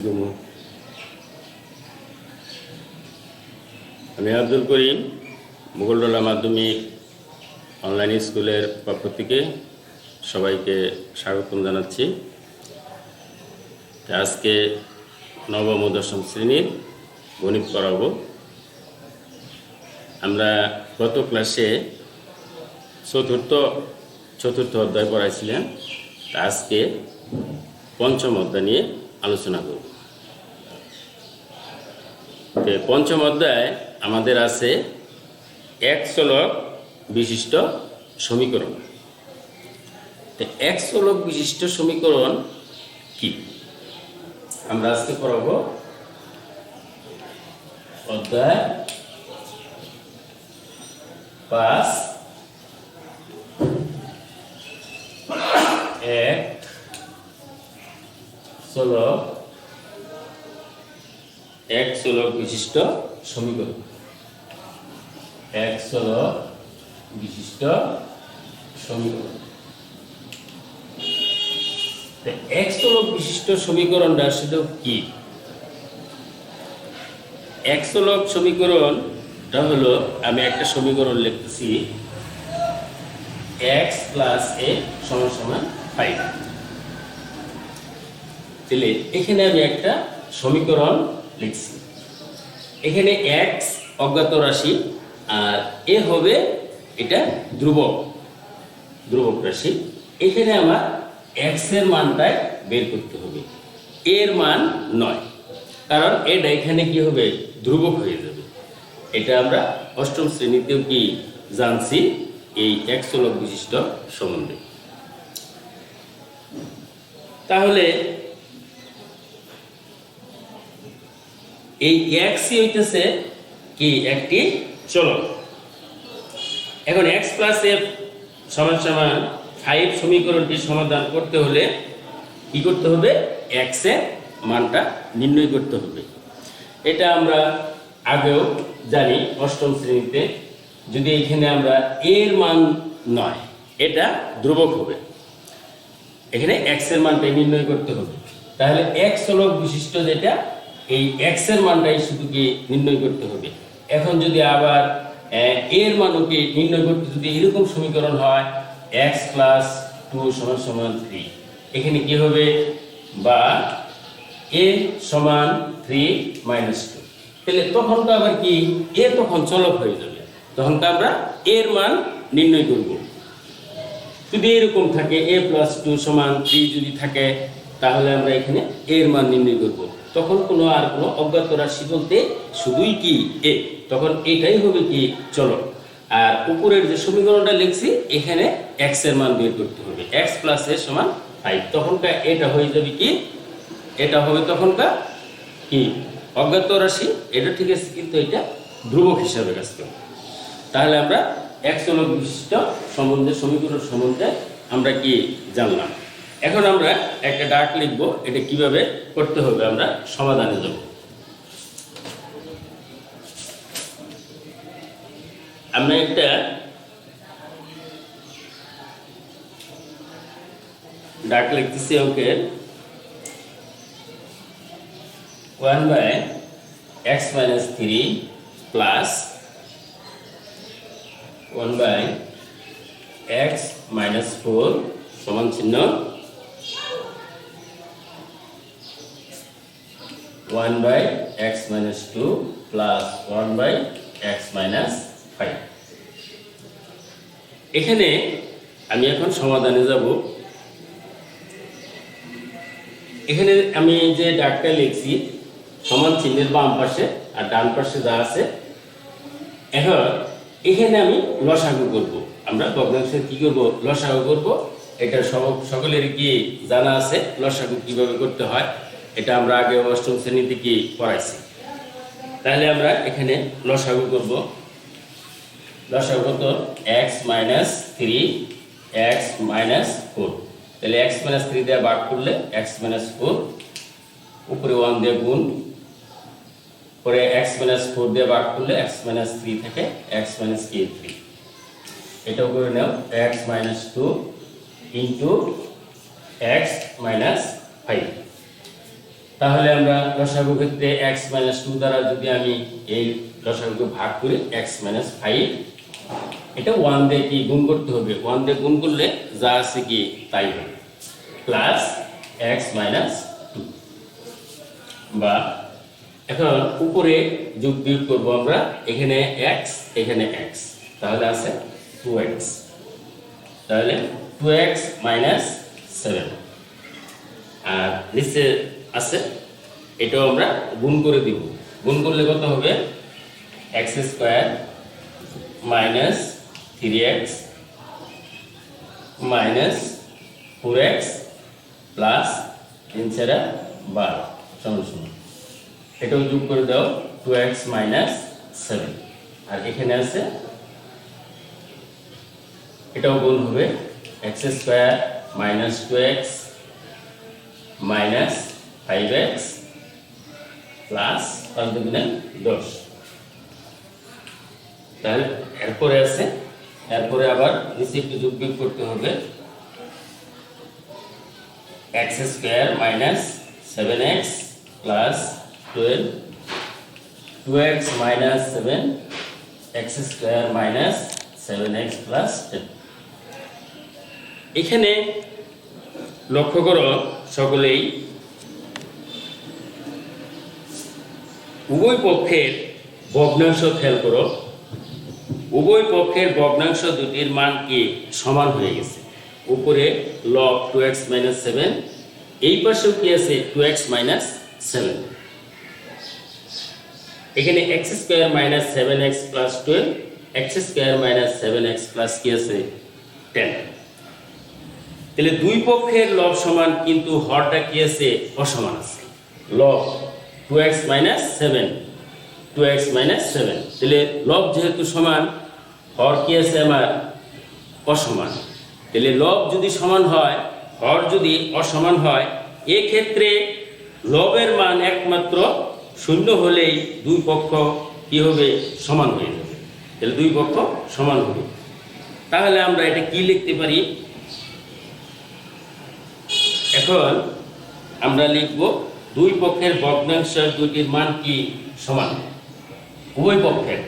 আমি আব্দুল করিম মুঘলডোলা মাধ্যমিক অনলাইন স্কুলের পক্ষ থেকে সবাইকে স্বাগতম জানাচ্ছি। আজকে নবম ও দশম শ্রেণীর গণিত পড়াবো। আমরা গত ক্লাসে চতুর্থ অধ্যায় পড়াইছিলাম। আজকে পঞ্চম অধ্যায় নিয়ে আলোচনা করব। পঞ্চম অধ্যায় আমাদের আছে এক চলক বিশিষ্ট সমীকরণ। এক চলক বিশিষ্ট সমীকরণ কি আমরা আজকে পড়াব। অধ্যায় 5 এক চলক বিশিষ্ট সমীকরণ। এক চলক বিশিষ্ট সমীকরণ। এক চলক বিশিষ্ট সমীকরণটা আসলে কি? এক চলক সমীকরণটা হলো, আমি একটা সমীকরণ লিখতেছি x + a = 5। তাহলে এখানে আমি একটা সমীকরণ লিখছি। এখানে x অজ্ঞাত রাশি আর a হবে এটা ধ্রুবক রাশি। এখানে আমার x এর মানটাই বের করতে হবে, এর মান নয়, কারণ এটা এখানে কি হবে, ধ্রুবক হয়ে যাবে। এটা আমরা অষ্টম শ্রেণীতেও কি জানছি এই এক চলক বিশিষ্ট সম্বন্ধে। তাহলে এই x হইতেছে কি একটি চলক। এখন x + f = 5 সমীকরণটি সমাধান করতে হলে কি করতে হবে, x এর মানটা নির্ণয় করতে হবে। এটা আমরা আগেও জানি অষ্টম শ্রেণীতে। যদি এখানে আমরা এর মান নয়, এটা ধ্রুবক হবে, এখানে x এর মানটাই নির্ণয় করতে হবে। তাহলে এক চলক বিশিষ্ট যেটা, এই x এর মানটাই শুধু কি নির্ণয় করতে হবে। এখন যদি আবার এর মানও কি নির্ণয় করতে, যদি এরকম সমীকরণ হয় x + 2 = 3, এখানে কি হবে, বা a = 3 - 2, তাহলে তখন তো আবার কি a তখন চলক হয়ে যাবে। তখন তো আমরা এর মান নির্ণয় করব। যদি এরকম থাকে a + 2 = 3 যদি থাকে, তাহলে আমরা এখানে এর মান নির্ণয় করব। তখন কোনো অজ্ঞাত রাশি বলতে শুধুই কি a, তখন এটাই হবে কি চলক। আর উপরের যে সমীকরণটা লিখছি, এখানে x এর মান বের করতে হবে, x + a = 5। তখনকার এটা হয়ে যাবে কি, এটা হবে তখনকার কি অজ্ঞাত রাশি। এটা ঠিক আছে, কিন্তু এটা ধ্রুবক হিসাবে কাজ করবে। তাহলে আমরা এক চলক বিশিষ্ট সমীকরণ সম্বন্ধে আমরা কি জানলাম। এখন আমরা একটা ডাক লিখব, এটা কিভাবে করতে হবে আমরা সমাধানে যাব। আমরা একটা ডাক লিখতেছি, ওকে 1/x - 3 + 1/x - 4 সমান চিহ্ন 1/x - 2 + 1/x - 5। এখানে আমি এখন সমাধানে যাব। এখানে আমি যে ডাকটা লিখছি সমান চিহ্নের বাম পাশে আর ডান পাশে যা আছে, এখন এখানে আমি লসাগু করব। আমরা ভগ্নাংশের কি করব, লসাগু করব। এটা সকলের কি জানা আছে লসাগু কিভাবে করতে হয়, এটা আমরা আগে অষ্টম শ্রেণীতে কি পড়াইছি। তাহলে আমরা এখানে লসাগু করব। লসাগু কত, x - 3 x - 4। তাহলে x - 3 দিয়ে ভাগ করলে x - 4, উপরে 1 দিয়ে গুণ, পরে x - 4 দিয়ে ভাগ করলে x - 3 থেকে x - a 3। এটাও করে নাও, x - 2 * x - 5। তাহলে আমরা লসাগু ক্ষেত্রে x - 2 দ্বারা যদি আমি এই লসাগুকে ভাগ করি x - 5, এটা 1 দিয়ে কি গুণ করতে হবে, 1 দিয়ে গুণ করলে যা আছে কি তাই হবে, প্লাস x - 2। বা এখন উপরে যোগ বিয়োগ করব আমরা, এখানে x এখানে x, তাহলে আছে 2x, তাহলে 2x - 7। আর নিচে আছে এটাও আমরা গুণ করে দিব, গুণ করলে কত হবে x² - 3x - 4x প্লাস 3 × 12 সমান সমান, এটাও যোগ করে দাও 2x - 7। আর এখানে আছে এটাও গুণ হবে x² - 2x - 5x প্লাস 10। তাহলে এরপরে আছে, এরপরে আবার নিচে একটু যোগ বিয়োগ করতে হবে, x² - 7x plus 12, 2x - 7, x² - 7x plus 10। এখানে লক্ষ্য করো সকলেই, উভয় পক্ষের ভগ্নাংশ খেয়াল করো, উভয় পক্ষের ভগ্নাংশ দুটির মান কি সমান হয়ে গেছে। উপরে লব 2x - 7, এই পাশেও কি আছে 2x - 7, এখানে x² - 7x plus 12, x² - 7x plus কি আছে 10। তাহলে দুই পক্ষের লব সমান, কিন্তু হরটা কি আছে অসমান আছে, লব 2x - 7, 2x - 7, তাহলে লব যেহেতু সমান, হর কি আছে আমার অসমান। তাহলে লব যদি সমান হয়, হর যদি অসমান হয়, এক্ষেত্রে লবের মান একমাত্র 0 হলেই দুই পক্ষ কি হবে সমান হয়ে যাবে, তাহলে দুই পক্ষ সমান হবে। তাহলে আমরা এটা কি লিখতে পারি, এখন আমরা লিখব দুই পক্ষের ভগ্নাংশ দুটির মান কি সমান। উভয় পক্ষের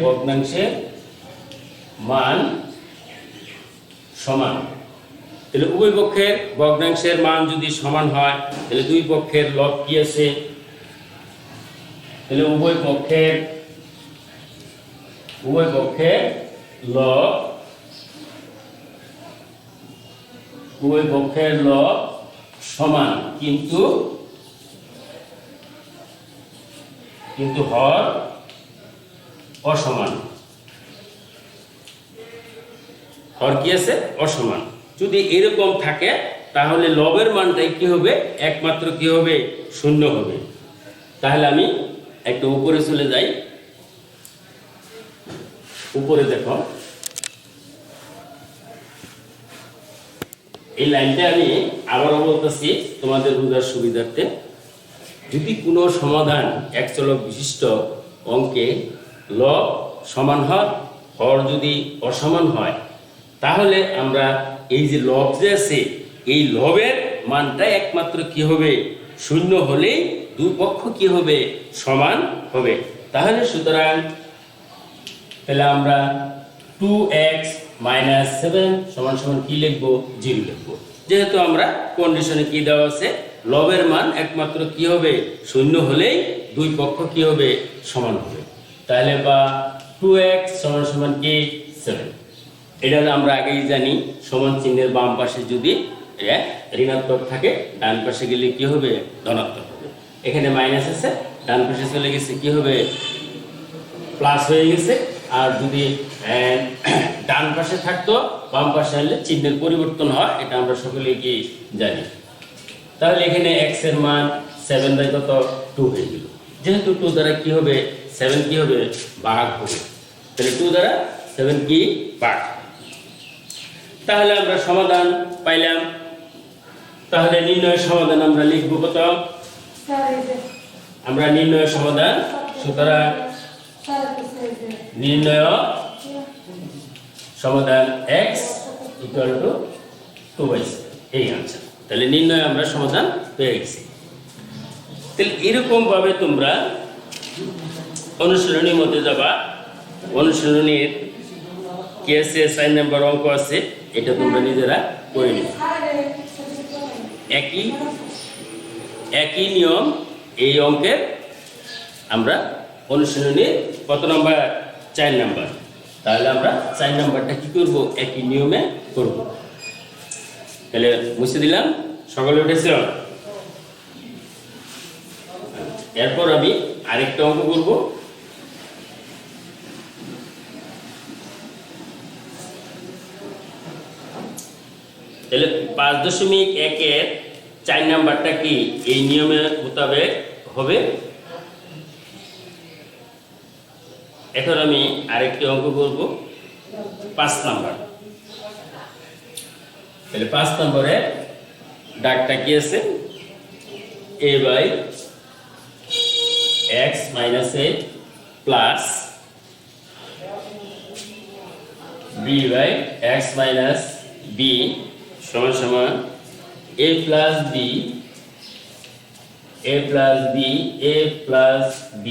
ভগ্নাংশের মান সমান। তাহলে উভয় পক্ষের ভগ্নাংশের মান যদি সমান হয়, তাহলে দুই পক্ষের লব কি আছে, তাহলে উভয় পক্ষের লব সমান, কিন্তু হর অসমান, হর কি আছে অসমান। যদি এরকম থাকে তাহলে লবের মানটাই কি হবে একমাত্র কি হবে 0 হবে। তাহলে আমি একটু উপরে চলে যাই, উপরে দেখো এই লাইনটা আমি আবারও বলতেছি তোমাদের বোঝার সুবিধার্থে। যদি কোনো সমাধান এক চলক বিশিষ্ট অঙ্কে লব সমান হয়, হর যদি অসমান হয়, তাহলে আমরা এই যে লব যে আছে, এই লবের মানটা একমাত্র কি হবে 0 হলেই দুই পক্ষ কি হবে সমান হবে। তাহলে সুতরাং তাহলে আমরা 2x - 7 সমান সমান কি লিখবো 0 লিখবো, যেহেতু আমরা কন্ডিশনে কি দেওয়া আছে লবের মান একমাত্র কি হবে 0 হলেই দুই পক্ষ কি হবে সমান হবে। তাহলে বা 2x সমান সমান কি 7, এটা আমরা আগেই জানি সমান চিহ্নের বাম পাশে যদি ঋণাত্মক থাকে, ডান পাশে গেলে কি হবে ধনাত্মক হবে। এখানে মাইনাস আছে, ডান পাশে চলে গেছে কি হবে প্লাস হয়ে গেছে। আর যদি ডান পাশে থাকতো বাম পাশে হলে চিহ্নের পরিবর্তন হয়, এটা আমরা সকলে কি জানি। তাহলে এখানে x এর মান 7/2 হয়ে গেল। যেহেতু 2 দ্বারা কি হবে 7 কি হবে ভাগ হবে, তাহলে 2 দ্বারা 7 কি ভাগ। তাহলে আমরা সমাধান পাইলাম। তাহলে নির্ণয়ের সমাধান আমরা লিখব কত, আমরা নির্ণয়ের সমাধান, সুতরাং নির্ণয় সমাধান x ইকুয়াল টু 2/7 এই আনসার। তাহলে নির্ণয় আমরা সমাধান পেয়ে গেছি। তাহলে এরকম ভাবে তোমরা অনুশীলনীর মধ্যে যাবা। অনুশীলনীর কি আছে, 4 নাম্বার অঙ্ক আছে, এটা তোমরা নিজেরা করে নিবে। একই নিয়ম এই অঙ্কের আমরা অনুশীলনীর কত নাম্বার, 4 নাম্বার। তাহলে আমরা 4 নাম্বারটা কি করব, একই নিয়মে করব। তাহলে মুছে দিলাম, সকালে উঠেছে। এরপর আমি আরেকটা অঙ্ক করব। তাহলে 5.1 4 নাম্বারটা কি এই নিয়মের মোতাবেক হবে। এখন আমি আরেকটি অঙ্ক করব 5 নাম্বার। তাহলে 5 নম্বরে দাগটা কি আছে, a by x minus a plus b by x minus b সমান সমান a plus b a plus b a plus b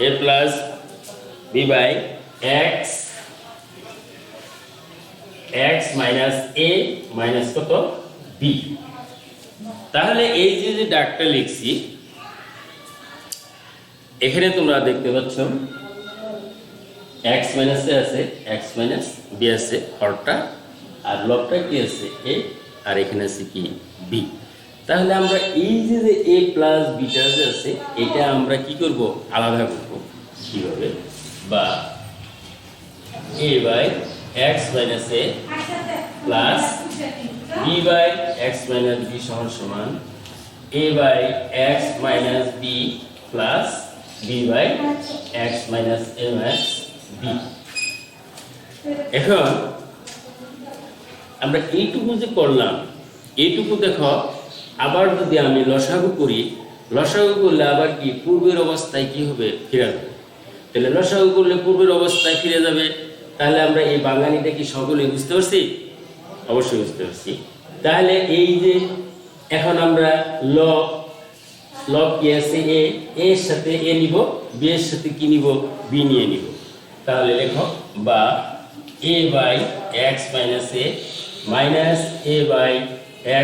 a plus b by x x minus a minus কত b। তাহলে এই যে ডাকটা লিখছি, এখানে তোমরা দেখতে পাচ্ছ x মাইনাস a আছে, x মাইনাস b আছে হরটা, আর লবটা কি আছে a, আর এখানে আছে কি b। তাহলে আমরা এই যে a প্লাস বিটা যে আছে এটা আমরা কি করব, আলাদা করব। কিভাবে, বা a by x minus a plus b by x minus b সমান সমান a by x minus b plus b by x minus a minus b। এখন আমরা এইটুকু যে করলাম, এইটুকু দেখো, আবার যদি আমি লসাগু করি, লসাগু করলে আবার কি পূর্বের অবস্থায় কি হবে, ফিরে যাবে। তাহলে লসাগু করলে পূর্বের অবস্থায় ফিরে যাবে। তাহলে আমরা এই বাঙালিটা কি সকলেই বুঝতে পারছি? অবশ্যই বুঝতে পারছি। তাহলে এই যে এখন আমরা লব কি আছে, এ এর সাথে এ নিব, বি এর সাথে কি নিব, বি নিয়ে নিব। তাহলে লেখো বা a by x minus a minus a by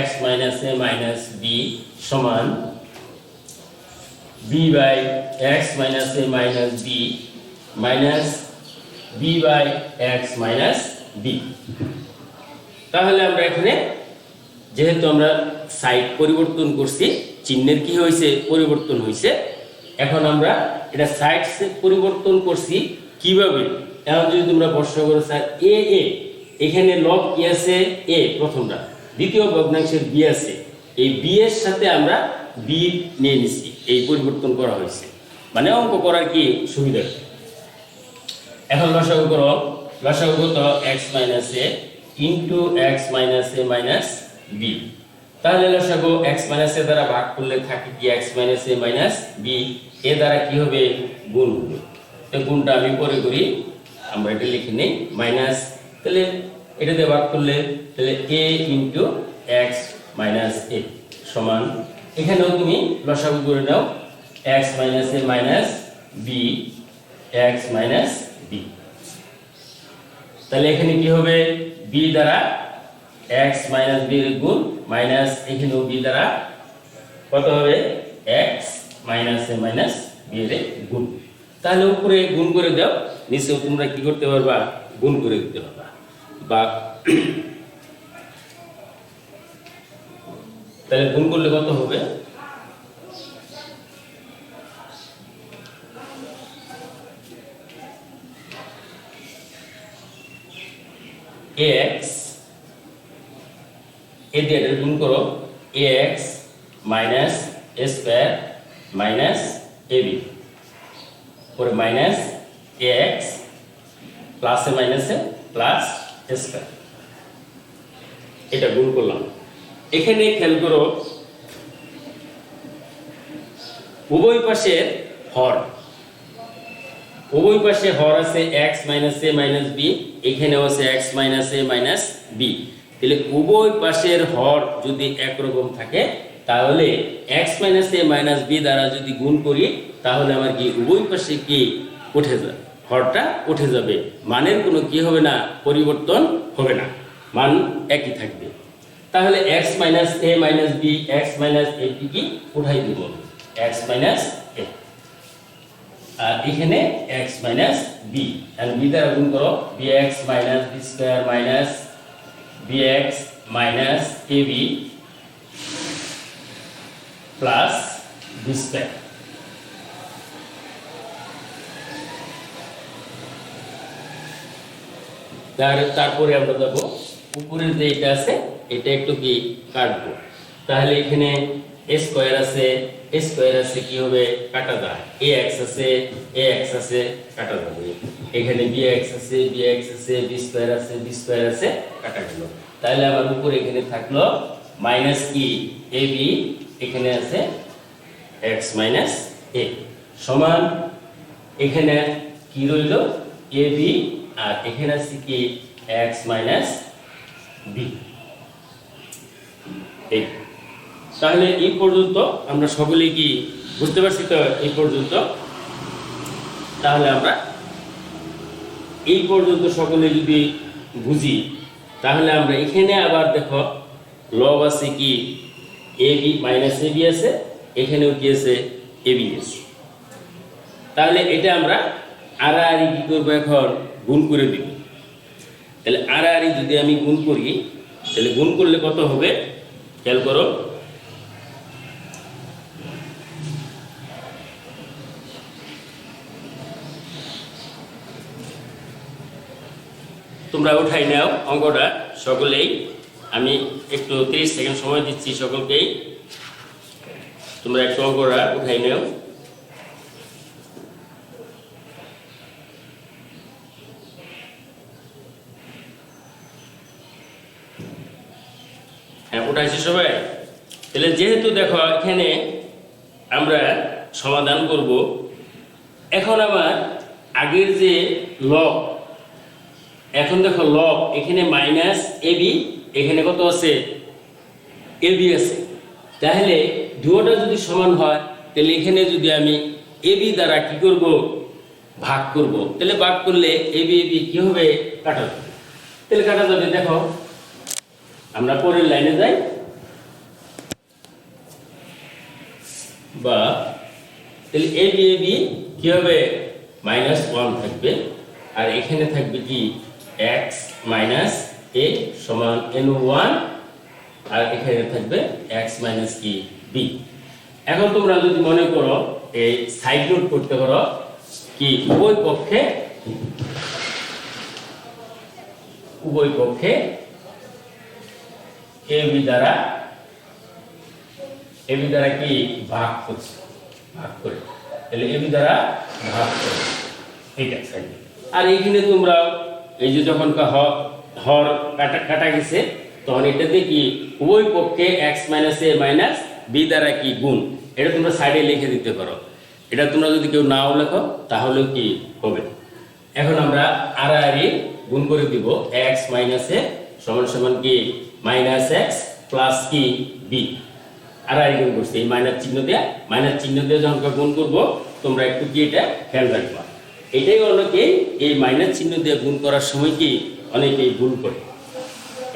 x minus a minus b সমান b by x minus a minus b minus b by x minus b। তাহলে আমরা এখানে যেহেতু আমরা সাইড পরিবর্তন করছি, চিহ্নের কি হয়েছে, পরিবর্তন হয়েছে। এখন আমরা এটা সাইড পরিবর্তন করছি কিভাবে, এখন যদি তোমরা প্রশ্ন করো স্যার এ এখানে লব কি আছে এ প্রথমটা, দ্বিতীয় ভগ্নাংশের বি আছে, এই বি এর সাথে আমরা বি নিয়ে নিছি, এই পরিবর্তন করা হয়েছে, মানে অঙ্ক করার কি সুবিধা। এখন লসাগু করো, লসাগু কত x minus a into x minus a minus b। তাহলে লসাগু x মাইনাস a দ্বারা ভাগ করলে থাকে কি x minus a minus b, এ দ্বারা কি হবে, গুণ হবে। তো গুণটা আমি পরে করি, আমরা এটা লিখে নেই মাইনাস, তাহলে এটা দিয়ে ভাগ করলে তাহলে a into x minus a সমান, এখানেও তুমি লসাগু করে নাও x minus a minus b x minus b। তাহলে এখানে কি হবে, b দ্বারা x মাইনাস b এর গুণ মাইনাস এখানেও b দ্বারা কত হবে, x minus a minus b এর গুণ। তাহলে উপরে গুণ করে দাও, নিচেও তোমরা কি করতে পারবা, গুণ করে দিতে পারবা। বা তাহলে গুণ করলে কত হবে, ax এ দিয়ে গুণ করো, ax minus a square minus ab পরে minus ax plus A minus A plus a square, এটা গুণ করলাম। এখানে খেয়াল করো উভয় পাশের হর, উভয় পাশে হর আছে x minus a minus B, এখানেও আছে x minus a minus B. তাহলে উভয় পাশের হর যদি একরকম থাকে তাহলে x minus a minus B দ্বারা যদি গুণ করি তাহলে আমার কি উভয় পাশে কি উঠে যাবে, হরটা উঠে যাবে, মানের কোনো কি হবে না, পরিবর্তন হবে না, মান একই থাকবে। তাহলে x minus a minus b, x minus a কি উঠাই দিব, x মাইনাস এ, আর এখানে x মাইনাস বি, আর বি দ্বারা গুণ করো, bx minus b square minus bx minus ab plus b square. তারপরে আমরা যাব উপরের যে এটা আছে এটা একটু কি কাটবো, তাহলে এখানে a স্কয়ার আছে, a স্কয়ার আছে কি হবে, কাটা যায়, ax আছে, ax আছে, কাটা যাবে, এখানে bx আছে, bx আছে, b স্কয়ার আছে, b স্কয়ার আছে, কাটা গেল। তাহলে আমার উপরে এখানে থাকলো মাইনাস কি ab, এখানে আছে x মাইনাস a সমান এখানে কি রইল ab, আর এখানে আছে কি x মাইনাস b। এই তাহলে এই পর্যন্ত আমরা সকলেই কি বুঝতে পারছি তো এই পর্যন্ত? তাহলে আমরা এই পর্যন্ত সকলে যদি বুঝি তাহলে আমরা এখানে আবার দেখো লব আছে কি ab মাইনাস ab আছে, এখানেও কি আছে ab আছে। তাহলে এটা আমরা আড়াআড়ি কি করবো, এখন গুণ করে দিব। তাহলে আড়াআড়ি যদি আমি গুণ করি তাহলে গুণ করলে কত হবে খেয়াল করো, তোমরা উঠাই নাও অঙ্কটা সকলেই, আমি একটু 30 সেকেন্ড সময় দিচ্ছি সকলকেই, তোমরা একটু অঙ্কটা উঠাই নাও। হ্যাঁ উঠাইছি সবাই? তাহলে যেহেতু দেখো এখানে আমরা সমাধান করব, এখন আমার আগের যে লব, এখন দেখো লব এখানে মাইনাস এবি, এখানে কত আছে এবি আছে, তাহলে দুটোটা যদি সমান হয় তাহলে এখানে যদি আমি এবি দ্বারা কি করব ভাগ করব, তাহলে ভাগ করলে এবি এবি কি হবে কাটা যাবে, তাহলে কাটা যাবে। দেখো আমরা পরের লাইনে যাই, বা তাহলে এবি এবি কি হবে -1 থাকবে, আর এখানে থাকবে কি x মাইনাস a সমান n1, আর এখানে থাকবে x মাইনাস কি b। এখন তোমরা যদি মনে করো এই সাইড নোট করতে পারো কি উভয় পক্ষে ab দ্বারা কি ভাগ করছে, ভাগ করে, তাহলে ab দ্বারা ভাগ করে এইটা সাইড। আর এইখানে তোমরা এই যে যখন হর কাটা গেছে তখন এটাতে কি উভয় পক্ষে x minus a minus b দ্বারা কি গুণ, এটা তোমরা সাইডে লিখে দিতে পারো। এটা তোমরা যদি কেউ নাও লেখো তাহলেও কি হবে। এখন আমরা আড়াআড়ি গুণ করে দিব, x মাইনাস a সমান সমান কি মাইনাস x প্লাস কি b, আড়াআড়ি গুণ করছি এই মাইনাস চিহ্ন দিয়ে যখন গুণ করবো তোমরা একটু কি এটা খেয়াল রাখবা। এটাই অনেকেই এই মাইনাস চিহ্ন দিয়ে গুণ করার সময় কি অনেকেই ভুল করে,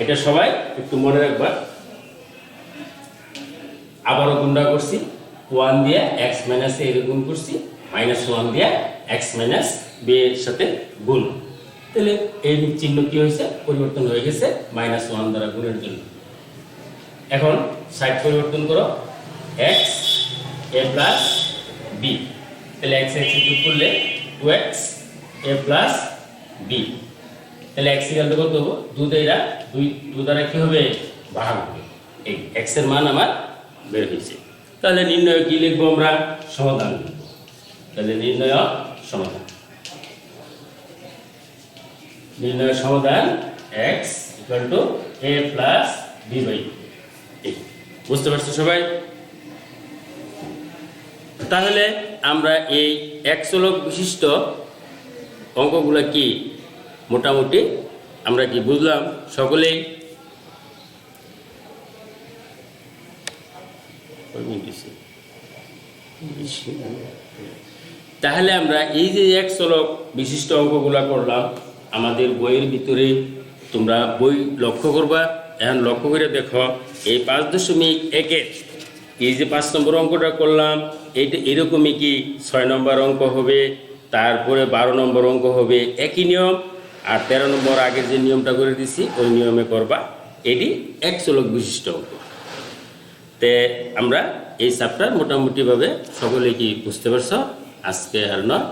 এটা সবাই একটু মনে রাখবা। আবারও গুণটা করছি 1 দিয়ে x মাইনাস a এর গুণ করছি, -1 দিয়ে x মাইনাস b এর সাথে গুণ, তাহলে এই চিহ্ন কি হয়েছে পরিবর্তন হয়ে গেছে -1 দ্বারা গুণের জন্য। এখন সাইড পরিবর্তন করো, x a প্লাস b, তাহলে x যোগ করলে 2x a প্লাস b, তাহলে x এর কত হবে 2 দ্বারা কি হবে ভাগ হবে, এই x এর মান আমার বের হয়েছে। তাহলে নির্ণয় কি লিখবো আমরা, সমাধান লিখব। তাহলে নির্ণয় সমাধান x a plus b by 2, বুঝতে পারছো সবাই? তাহলে আমরা এই এক চলক বিশিষ্ট অঙ্কগুলো কি মোটামুটি আমরা কি বুঝলাম সকলেই? তাহলে আমরা এই যে এক চলক বিশিষ্ট অঙ্কগুলা করলাম আমাদের বইয়ের ভিতরে, তোমরা বই লক্ষ্য করবা। এখন লক্ষ্য করে দেখো এই 5.1-এর এই যে 5 নম্বর অঙ্কটা করলাম, এইটা এরকমই কি 6 নম্বর অঙ্ক হবে, তারপরে 12 নম্বর অঙ্ক হবে, একই নিয়ম। আর 13 নম্বর আগের যে নিয়মটা করে দিছি ওই নিয়মে করবা। এটি এক চলক বিশিষ্ট অঙ্ক। তে আমরা এই চ্যাপ্টার মোটামুটিভাবে সকলে কি বুঝতে পারছ? আজকে আর নয়,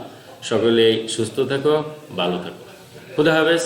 সকলেই সুস্থ থাকো, ভালো থাকো। খুদা হাফেজ।